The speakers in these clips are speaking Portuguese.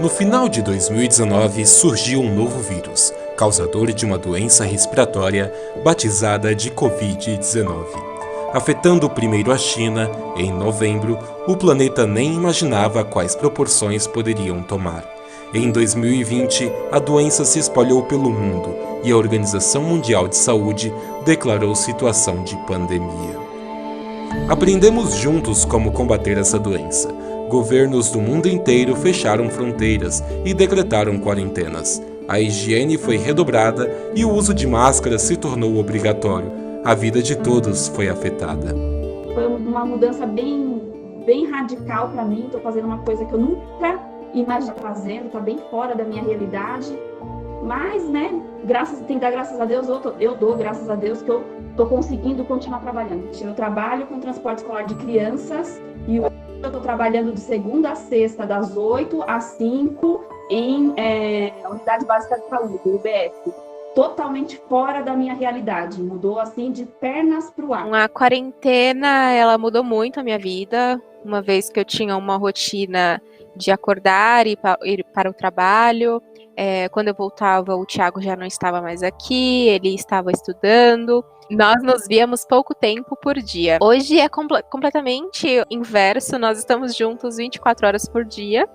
No final de 2019 surgiu um novo vírus, causador de uma doença respiratória batizada de Covid-19. Afetando primeiro a China, em novembro, o planeta nem imaginava quais proporções poderiam tomar. Em 2020, a doença se espalhou pelo mundo e a Organização Mundial de Saúde declarou situação de pandemia. Aprendemos juntos como combater essa doença. Governos do mundo inteiro fecharam fronteiras e decretaram quarentenas. A higiene foi redobrada e o uso de máscaras se tornou obrigatório. A vida de todos foi afetada. Foi uma mudança bem radical para mim. Estou fazendo uma coisa que eu nunca imaginei fazendo, está bem fora da minha realidade. Mas, né, tem que dar graças a Deus, eu dou graças a Deus que eu estou conseguindo continuar trabalhando. Eu trabalho com transporte escolar de crianças e eu estou trabalhando de segunda a sexta, das 8 às 5, em Unidade Básica de Saúde, UBS. Totalmente fora da minha realidade, mudou assim de pernas para o ar. A quarentena, ela mudou muito a minha vida, uma vez que eu tinha uma rotina de acordar e ir para o trabalho. Quando eu voltava, o Thiago já não estava mais aqui, ele estava estudando. Nós nos víamos pouco tempo por dia. Hoje é completamente inverso, nós estamos juntos 24 horas por dia.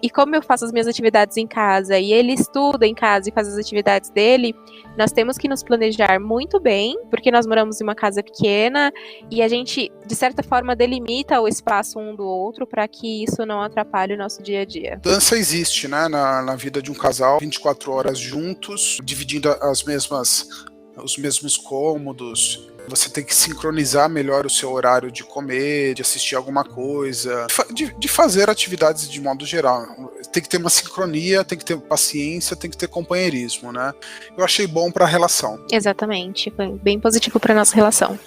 E como eu faço as minhas atividades em casa e ele estuda em casa e faz as atividades dele, nós temos que nos planejar muito bem, porque nós moramos em uma casa pequena e a gente, de certa forma, delimita o espaço um do outro para que isso não atrapalhe o nosso dia a dia. Dança existe, né, na vida de um casal, 24 horas juntos, dividindo os mesmos cômodos. Você tem que sincronizar melhor o seu horário de comer, de assistir alguma coisa, de fazer atividades de modo geral. Tem que ter uma sincronia, tem que ter paciência, tem que ter companheirismo, né? Eu achei bom para a relação. Exatamente, foi bem positivo para nossa relação.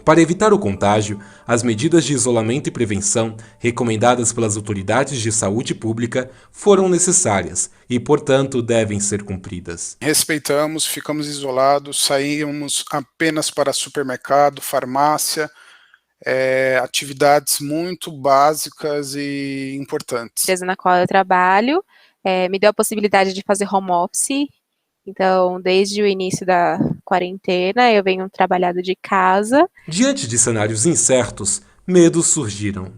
Para evitar o contágio, as medidas de isolamento e prevenção recomendadas pelas autoridades de saúde pública foram necessárias e, portanto, devem ser cumpridas. Respeitamos, ficamos isolados, saímos apenas para supermercado, farmácia, atividades muito básicas e importantes. A empresa na qual eu trabalho me deu a possibilidade de fazer home office. Então, desde o início da quarentena, eu venho trabalhando de casa. Diante de cenários incertos, medos surgiram.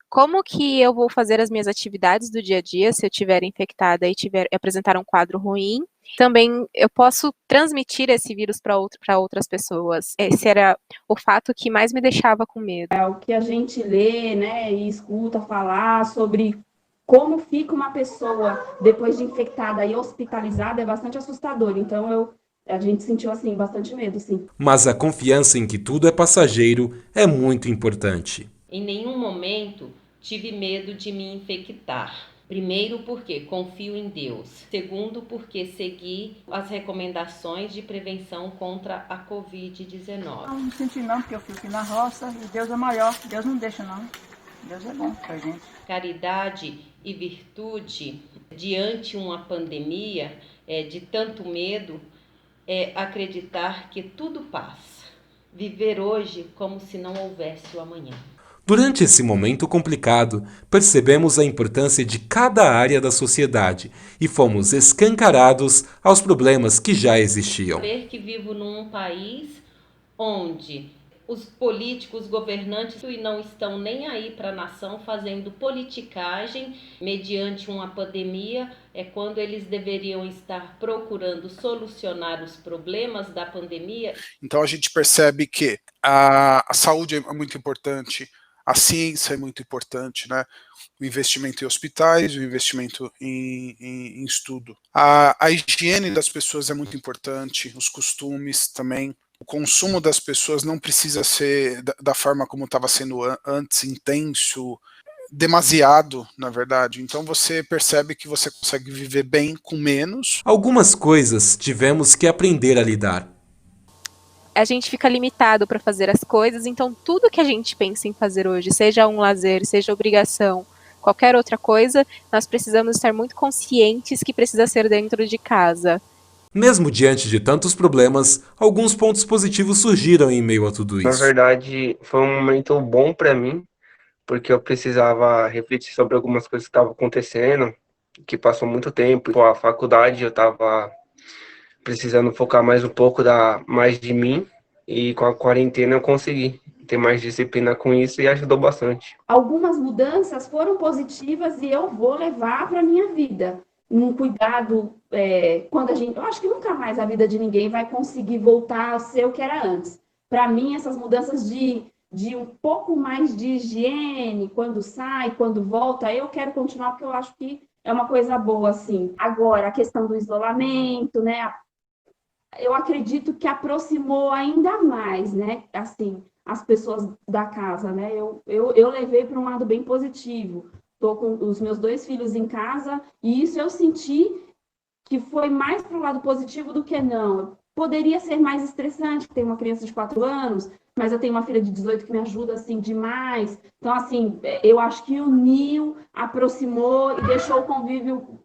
Como que eu vou fazer as minhas atividades do dia a dia se eu estiver infectada e apresentar um quadro ruim? Também eu posso transmitir esse vírus para outras pessoas. Esse era o fato que mais me deixava com medo. O que a gente lê, né, e escuta falar sobre como fica uma pessoa depois de infectada e hospitalizada é bastante assustador. Então, a gente sentiu, assim, bastante medo, sim. Mas a confiança em que tudo é passageiro é muito importante. Em nenhum momento tive medo de me infectar. Primeiro, porque confio em Deus. Segundo, porque segui as recomendações de prevenção contra a Covid-19. Não senti não, porque eu fico aqui na roça e Deus é maior. Deus não deixa não. Deus é bom pra gente. Caridade e virtude diante uma pandemia de tanto medo é acreditar que tudo passa. Viver hoje como se não houvesse o amanhã. Durante esse momento complicado, percebemos a importância de cada área da sociedade e fomos escancarados aos problemas que já existiam. Saber que vivo num país onde os políticos, governantes não estão nem aí para a nação fazendo politicagem mediante uma pandemia, é quando eles deveriam estar procurando solucionar os problemas da pandemia. Então a gente percebe que a saúde é muito importante, a ciência é muito importante, né? O investimento em hospitais, o investimento em estudo. A higiene das pessoas é muito importante, os costumes também. O consumo das pessoas não precisa ser da forma como estava sendo antes, intenso, demasiado, na verdade. Então você percebe que você consegue viver bem com menos. Algumas coisas tivemos que aprender a lidar. A gente fica limitado para fazer as coisas, então tudo que a gente pensa em fazer hoje, seja um lazer, seja obrigação, qualquer outra coisa, nós precisamos estar muito conscientes que precisa ser dentro de casa. Mesmo diante de tantos problemas, alguns pontos positivos surgiram em meio a tudo isso. Na verdade, foi um momento bom para mim, porque eu precisava refletir sobre algumas coisas que estavam acontecendo, que passou muito tempo. Com a faculdade eu estava precisando focar mais um pouco, mais de mim, e com a quarentena eu consegui ter mais disciplina com isso e ajudou bastante. Algumas mudanças foram positivas e eu vou levar para minha vida. Um cuidado, quando a gente. Eu acho que nunca mais a vida de ninguém vai conseguir voltar a ser o que era antes. Para mim, essas mudanças de um pouco mais de higiene, quando sai, quando volta, eu quero continuar, porque eu acho que é uma coisa boa, assim. Agora, a questão do isolamento, né? Eu acredito que aproximou ainda mais, né? Assim, as pessoas da casa, né? Eu levei para um lado bem positivo. Estou com os meus 2 filhos em casa e isso eu senti que foi mais para o lado positivo do que não. Poderia ser mais estressante, que tem uma criança de 4 anos, mas eu tenho uma filha de 18 que me ajuda assim demais. Então, assim, eu acho que uniu, aproximou e deixou o convívio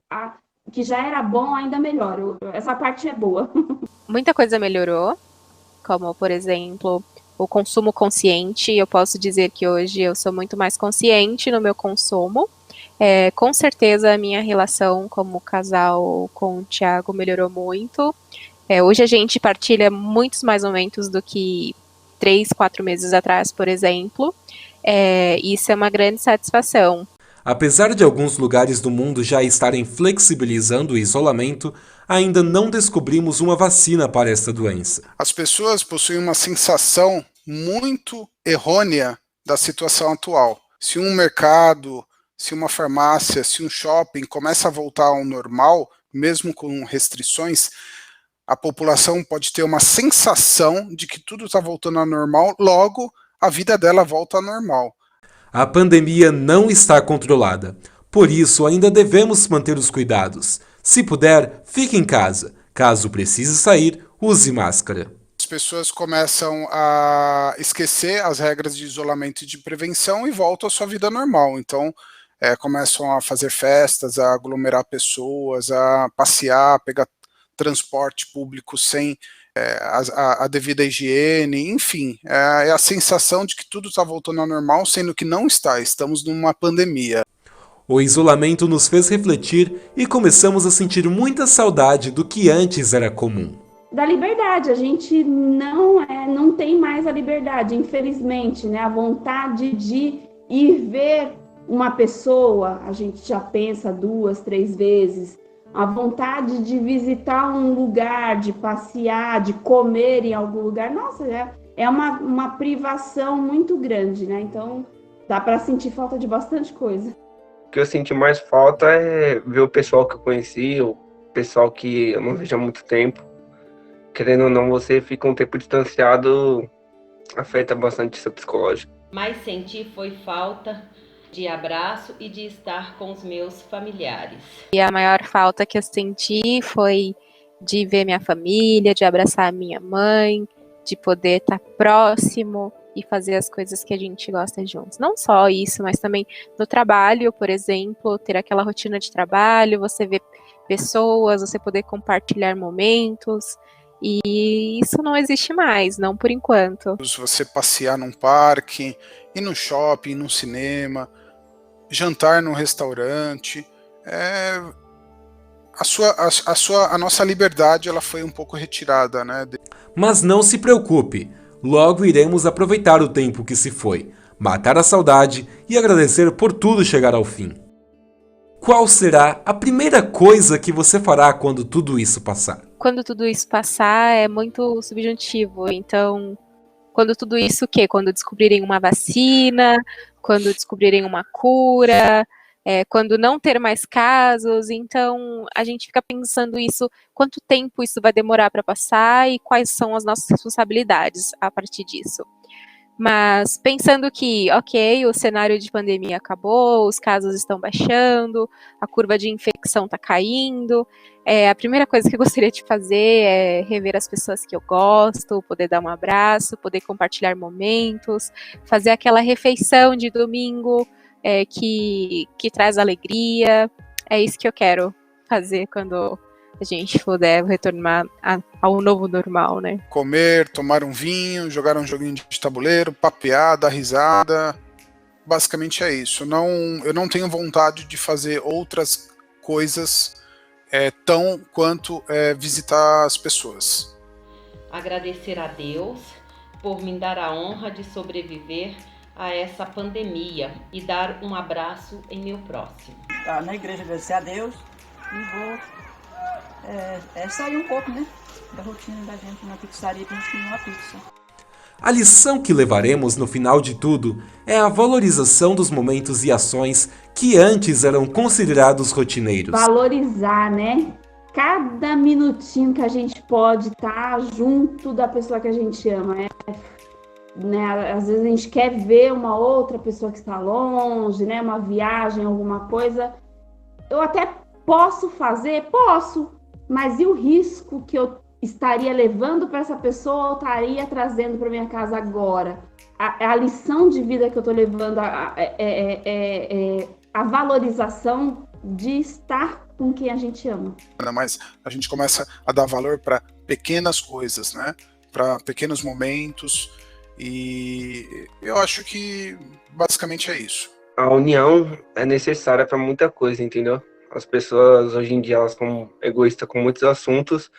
que já era bom ainda melhor. Essa parte é boa. Muita coisa melhorou, como, por exemplo, o consumo consciente. Eu posso dizer que hoje eu sou muito mais consciente no meu consumo. Com certeza a minha relação como casal com o Thiago melhorou muito. Hoje a gente partilha muitos mais momentos do que 3, 4 meses atrás, por exemplo. Isso é uma grande satisfação. Apesar de alguns lugares do mundo já estarem flexibilizando o isolamento, ainda não descobrimos uma vacina para esta doença. As pessoas possuem uma sensação muito errônea da situação atual. Se um mercado, se uma farmácia, se um shopping começa a voltar ao normal, mesmo com restrições, a população pode ter uma sensação de que tudo está voltando ao normal, logo a vida dela volta ao normal. A pandemia não está controlada, por isso ainda devemos manter os cuidados. Se puder, fique em casa. Caso precise sair, use máscara. As pessoas começam a esquecer as regras de isolamento e de prevenção e voltam à sua vida normal. Então, começam a fazer festas, a aglomerar pessoas, a passear, pegar transporte público sem a devida higiene, enfim, é a sensação de que tudo está voltando ao normal, sendo que não está, estamos numa pandemia. O isolamento nos fez refletir e começamos a sentir muita saudade do que antes era comum. Da liberdade, a gente não tem mais a liberdade, infelizmente, né? A vontade de ir ver uma pessoa, a gente já pensa 2, 3 vezes. A vontade de visitar um lugar, de passear, de comer em algum lugar, nossa, é uma privação muito grande, né? Então, dá para sentir falta de bastante coisa. O que eu senti mais falta é ver o pessoal que eu conheci, o pessoal que eu não vejo há muito tempo. Querendo ou não, você fica um tempo distanciado, afeta bastante seu psicológico. Mas senti foi falta de abraço e de estar com os meus familiares. E a maior falta que eu senti foi de ver minha família, de abraçar a minha mãe, de poder estar próximo e fazer as coisas que a gente gosta juntos. Não só isso, mas também no trabalho, por exemplo, ter aquela rotina de trabalho, você ver pessoas, você poder compartilhar momentos. E isso não existe mais, não por enquanto. Você passear num parque, ir no shopping, ir no cinema, jantar num restaurante, a nossa liberdade ela foi um pouco retirada, né? Mas não se preocupe, logo iremos aproveitar o tempo que se foi, matar a saudade e agradecer por tudo chegar ao fim. Qual será a primeira coisa que você fará quando tudo isso passar? Quando tudo isso passar é muito subjetivo, então quando tudo isso o quê? Quando descobrirem uma vacina, quando descobrirem uma cura, quando não ter mais casos, então a gente fica pensando isso, quanto tempo isso vai demorar para passar e quais são as nossas responsabilidades a partir disso. Mas pensando que, ok, o cenário de pandemia acabou, os casos estão baixando, a curva de infecção está caindo, a primeira coisa que eu gostaria de fazer é rever as pessoas que eu gosto, poder dar um abraço, poder compartilhar momentos, fazer aquela refeição de domingo que traz alegria. É isso que eu quero fazer quando a gente puder retornar ao novo normal, né? Comer, tomar um vinho, jogar um joguinho de tabuleiro, papear, dar risada. Basicamente é isso. Eu não tenho vontade de fazer outras coisas tão quanto visitar as pessoas. Agradecer a Deus por me dar a honra de sobreviver a essa pandemia e dar um abraço em meu próximo. Na igreja agradecer a Deus e vou sair um pouco, né, da rotina da gente na pizzaria pra gente comer uma pizza. A lição que levaremos no final de tudo é a valorização dos momentos e ações que antes eram considerados rotineiros. Valorizar, né? Cada minutinho que a gente pode estar junto da pessoa que a gente ama, né? Às vezes a gente quer ver uma outra pessoa que está longe, né? Uma viagem, alguma coisa. Eu até posso fazer? Posso. Mas e o risco que eu estaria levando para essa pessoa ou estaria trazendo para minha casa agora? A lição de vida que eu estou levando, a valorização de estar com quem a gente ama. Mas a gente começa a dar valor para pequenas coisas, né? Para pequenos momentos, e eu acho que basicamente é isso. A união é necessária para muita coisa, entendeu? As pessoas hoje em dia elas são egoístas com muitos assuntos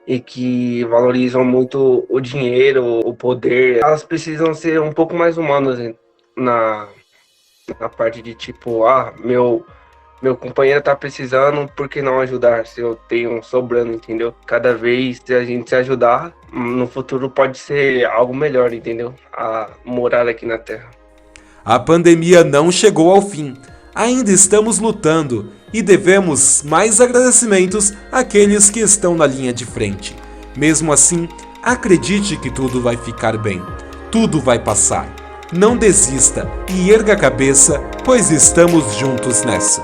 e que valorizam muito o dinheiro, o poder. Elas precisam ser um pouco mais humanas na parte de tipo, meu companheiro tá precisando, por que não ajudar se eu tenho sobrando, entendeu? Cada vez que a gente se ajudar, no futuro pode ser algo melhor, entendeu? A morar aqui na Terra. A pandemia não chegou ao fim. Ainda estamos lutando e devemos mais agradecimentos àqueles que estão na linha de frente. Mesmo assim, acredite que tudo vai ficar bem. Tudo vai passar. Não desista e erga a cabeça, pois estamos juntos nessa.